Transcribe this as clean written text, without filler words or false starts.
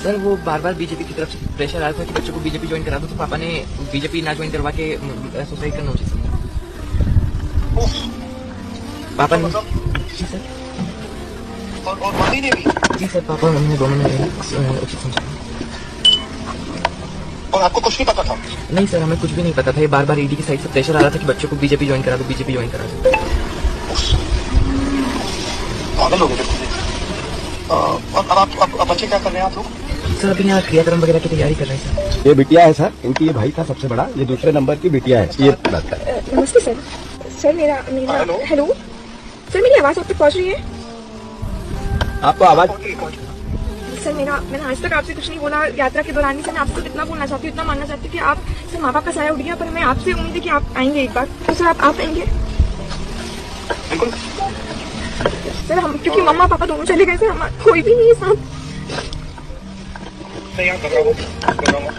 Sir वो बार बार BJP की तरफ से प्रेशर आया था कि बच्चों को बीजेपी ज्वाइन करा दो, तो पापा ने बीजेपी ना ज्वाइन करवा के सुसाइड करना उचित समझा। पापा ने जी सर, और मम्मी ने भी? जी सर, पापा और मम्मी ने दोनों ने उचित समझा। और आपको कुछ नहीं पता था? नहीं सर, हमें कुछ भी नहीं पता था। ये बार बार ईडी की साइड से प्रेशर आ रहा था कि बच्चों को बीजेपी ज्वाइन करा दो, बीजेपी ज्वाइन करा दो। पागल हो गए। और अब बच्चे क्या कर रहे हैं आप लोग? सर अभी यहाँ क्रियाक्रम वगैरह की तैयारी कर रहे हैं सर। ये बिटिया है सर, इनकी ये भाई था सबसे बड़ा, ये दूसरे नंबर की बिटिया है। ये नमस्ते सर। सर मेरा हेलो सर, मेरी आवाज आप तक पहुँच रही है? आपको आवाज? सर मैंने आज तक आपसे कुछ नहीं बोला यात्रा के दौरान भी। सर मैं आपसे इतना बोलना चाहती हूँ, इतना मानना चाहती हूँ कि आप सर माँ बाप का साया उठ गया, पर मैं आपसे उम्मीद है कि आप आएंगे एक बार। तो सर आप आएंगे? बिल्कुल सर हम, क्योंकि मम्मा पापा दोनों चले गए सर, कोई भी नहीं है साथ। नहीं, यहाँ कर रहा हूँ।